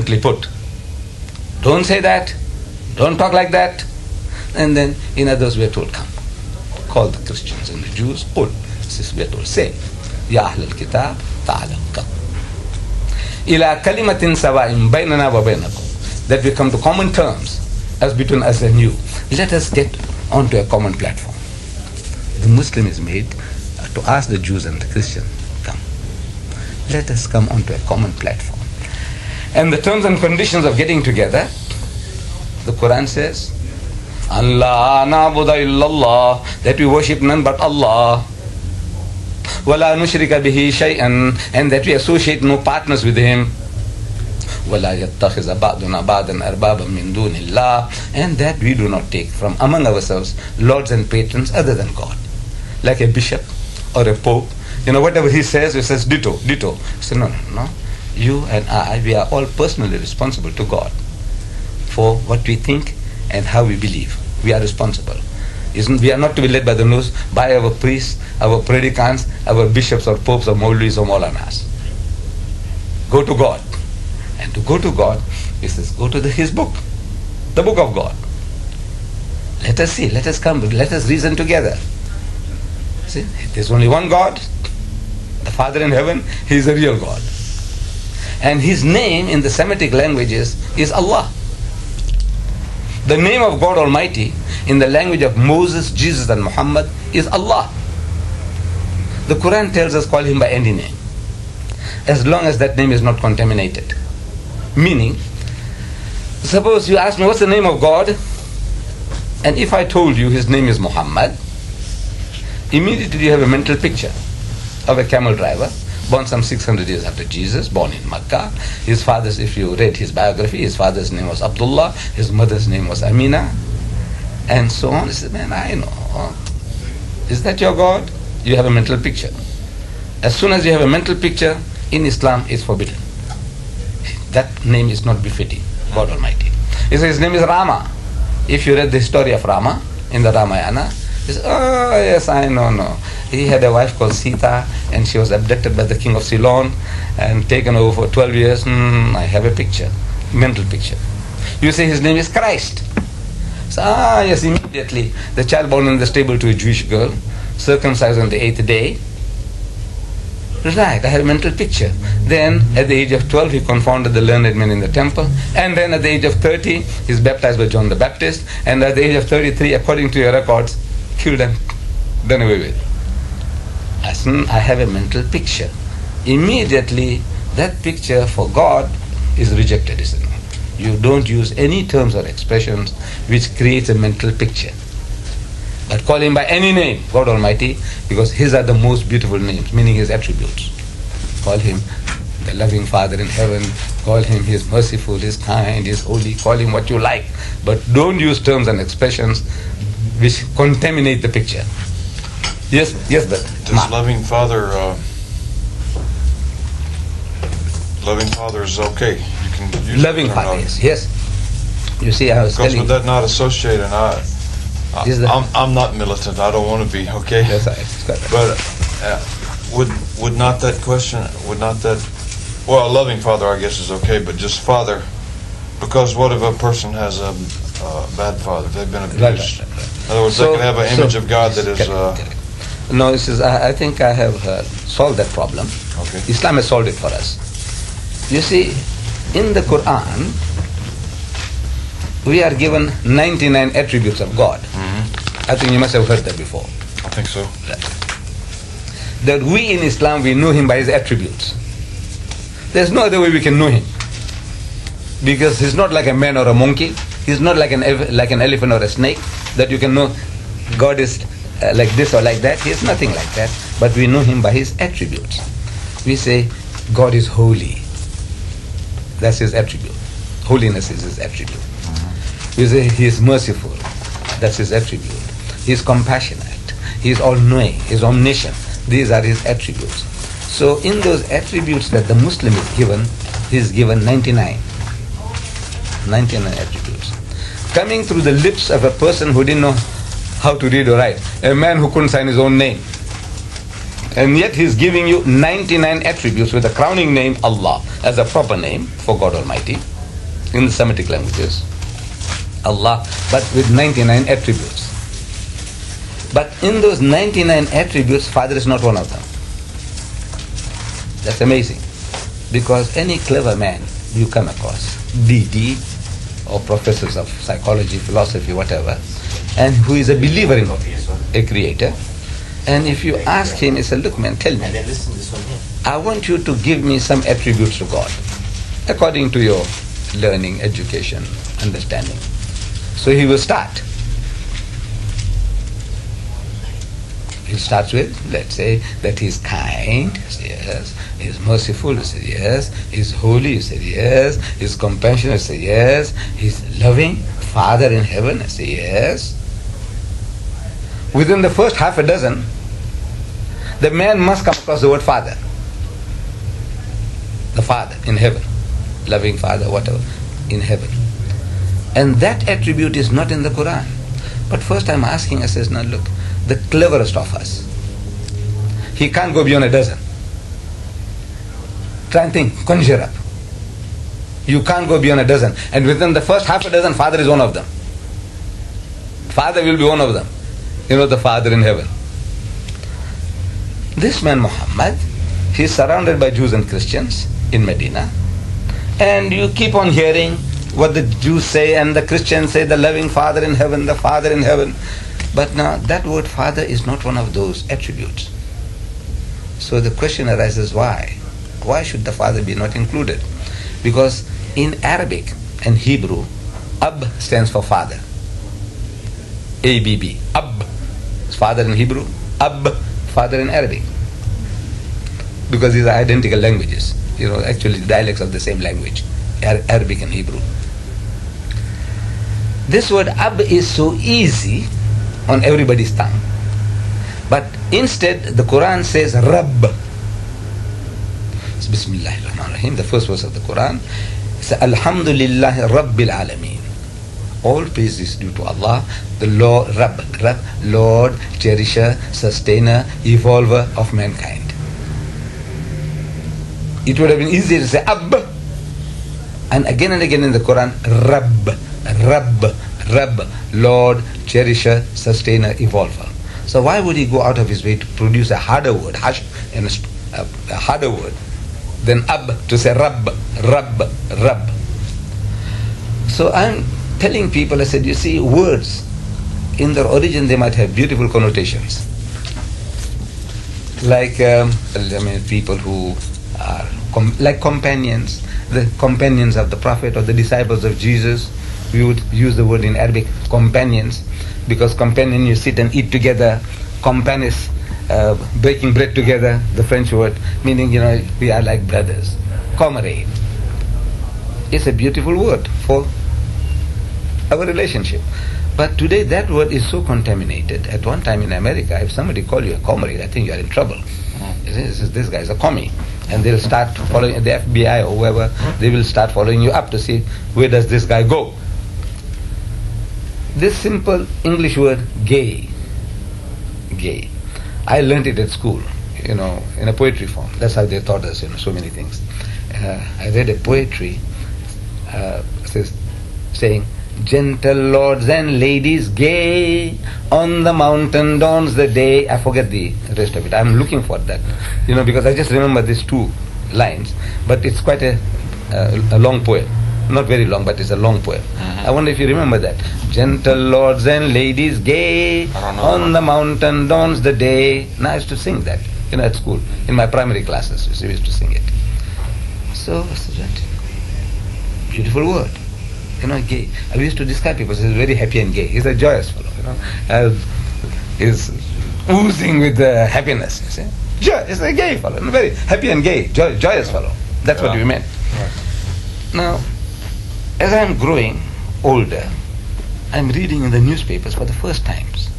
put. Don't say that. Don't talk like that. And then in others we are told, come. Call the Christians and the Jews. Qul. This is we are told. Say, Ya Ahlul Kitab, ta'alam, come. Ila kalimatin sawa'im baynana wa baynakum. That we come to common terms as between us and you. Let us get onto a common platform. The Muslim is made to ask the Jews and the Christians, come. Let us come onto a common platform. And the terms and conditions of getting together, the Quran says, Allah na'budu illallah, that we worship none but Allah. Wala nushrika bihi shay'an, and that we associate no partners with Him. Wala yattakhiza ba'duna ba'dan arbaban min dunillah, and that we do not take from among ourselves lords and patrons other than God. Like a bishop or a pope, whatever he says, he says ditto, ditto. So no. You and I, we are all personally responsible to God for what we think and how we believe. We are responsible. We are not to be led by the nose by our priests, our predicants, our bishops or popes or maulvis or maulanas. Go to God. And to go to God, he says, go to His book, the book of God. Let us see, let us come, let us reason together. See, there's only one God, the Father in heaven. He is a real God. And His name in the Semitic languages is Allah. The name of God Almighty in the language of Moses, Jesus and Muhammad is Allah. The Quran tells us call Him by any name, as long as that name is not contaminated. Meaning, suppose you ask me what's the name of God, and if I told you His name is Muhammad, immediately you have a mental picture of a camel driver born some 600 years after Jesus, born in Makkah. His father's, if you read his biography, his father's name was Abdullah, his mother's name was Amina, and so on. He said, man, I know. Is that your God? You have a mental picture. As soon as you have a mental picture, in Islam it's forbidden. That name is not befitting God Almighty. He says his name is Rama. If you read the story of Rama in the Ramayana, he says, oh yes, I know, no. He had a wife called Sita, and she was abducted by the king of Ceylon and taken over for 12 years. I have a picture, mental picture. You say his name is Christ. So, yes, immediately the child born in the stable to a Jewish girl, circumcised on the 8th day. Right, I have a mental picture. Then at the age of 12 he confounded the learned men in the temple, and then at the age of 30 he's baptized by John the Baptist, and at the age of 33, according to your records, killed and done away with. As soon I have a mental picture, immediately that picture for God is rejected, isn't it? You don't use any terms or expressions which creates a mental picture. But call Him by any name, God Almighty, because His are the most beautiful names, meaning His attributes. Call Him the loving Father in heaven, call Him He is merciful, He is kind, He is holy, call Him what you like. But don't use terms and expressions which contaminate the picture. Yes, but does loving Father is okay? You can use loving Father, yes. You see, I was because telling would that not associate, and I'm not militant. I don't want to be. Okay. Yes, I. But would not that question? Would not that? Well, a loving Father, I guess, is okay. But just Father, because what if a person has a bad father? They've been abused. Right. In other words, they can have an image of God that is. No, this is. I think I have solved that problem. Okay. Islam has solved it for us. You see, in the Quran, we are given 99 attributes of God. Mm-hmm. I think you must have heard that before. I think so. That we in Islam, we know Him by His attributes. There's no other way we can know Him. Because He's not like a man or a monkey. He's not like an elephant or a snake, that you can know God is like this or like that. He is nothing like that. But we know Him by His attributes. We say, God is holy. That's His attribute. Holiness is His attribute. We say He is merciful. That's His attribute. He is compassionate. He is all-knowing. He is omniscient. These are His attributes. So in those attributes that the Muslim is given, he is given 99. 99 attributes. Coming through the lips of a person who didn't know how to read or write. A man who couldn't sign his own name. And yet he's giving you 99 attributes with the crowning name Allah as a proper name for God Almighty in the Semitic languages. Allah, but with 99 attributes. But in those 99 attributes, Father is not one of them. That's amazing. Because any clever man you come across, DD, or professors of psychology, philosophy, whatever, and who is a believer in a creator, and if you ask him, he said, look man, tell me, I want you to give me some attributes to God, according to your learning, education, understanding. So he will start. He starts with, let's say, that he's kind, yes. He's merciful, he said yes. He's holy, he said yes. He's compassionate, he said yes. He's loving, Father in heaven, I say yes. Within the first half a dozen, the man must come across the word Father. The Father in heaven, loving Father, whatever, in heaven. And that attribute is not in the Quran. But first I'm asking, I says, now look, the cleverest of us, he can't go beyond a dozen. Try and think, conjure up. You can't go beyond a dozen. And within the first half a dozen, Father is one of them. Father will be one of them. You know, the Father in heaven. This man Muhammad, he's surrounded by Jews and Christians in Medina. And you keep on hearing what the Jews say and the Christians say, the loving Father in heaven, the Father in heaven. But now that word Father is not one of those attributes. So the question arises, why? Why should the Father be not included? Because in Arabic and Hebrew, Ab stands for Father. A-B-B, Ab is Father in Hebrew, Ab, Father in Arabic. Because these are identical languages, you know, actually dialects of the same language, Arabic and Hebrew. This word Ab is so easy on everybody's tongue. But instead, the Quran says Rabb. It's Bismillahirrahmanirrahim, the first verse of the Quran. It's Alhamdulillahi Rabbil Alameen. All praise is due to Allah, the Lord, Rabb, Lord, cherisher, sustainer, evolver of mankind. It would have been easier to say Ab. And again in the Quran, Rabb, Lord, cherisher, sustainer, evolver. So why would he go out of his way to produce a harder word, a harder word than Ab, to say Rabb. So I'm telling people, I said, you see, words, in their origin, they might have beautiful connotations. Like, people who are like companions, the companions of the Prophet or the disciples of Jesus. We would use the word in Arabic, companions, because companion, you sit and eat together. Companis, breaking bread together, the French word, meaning, you know, we are like brothers. Comrade. It's a beautiful word for our relationship. But today that word is so contaminated. At one time in America, if somebody call you a comrade, I think you are in trouble. This guy is a commie. And they'll start following, the FBI or whoever, they will start following you up to see where does this guy go. This simple English word, gay. I learned it at school, you know, in a poetry form. That's how they taught us, you know, so many things. I read a poetry saying, gentle lords and ladies gay, on the mountain dawns the day. I forget the rest of it. I'm looking for that, you know, because I just remember these two lines. But it's quite a long poem. Not very long, but it's a long poem. I wonder if you remember that. Gentle lords and ladies gay, on the mountain dawns the day. Now I used to sing that, you know, at school. In my primary classes, we used to sing it. So, beautiful word. You know, gay. I used to describe people, he's very happy and gay. He's a joyous fellow, you know. He's oozing with happiness, you see. He's a gay fellow, very happy and gay, joyous fellow. That's what we meant. Right. Now, as I'm growing older, I'm reading in the newspapers for the first times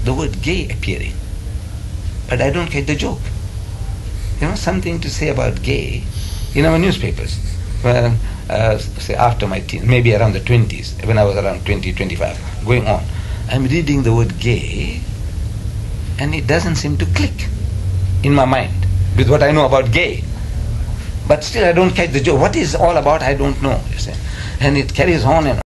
the word gay appearing. But I don't get the joke. You know, something to say about gay in our newspapers. Well, say after my teens, maybe around the 20s, when I was around 20, 25, going on. I'm reading the word gay, and it doesn't seem to click. in my mind with what I know about gay. But still I don't catch the joke. What is all about, I don't know, you see. And it carries on and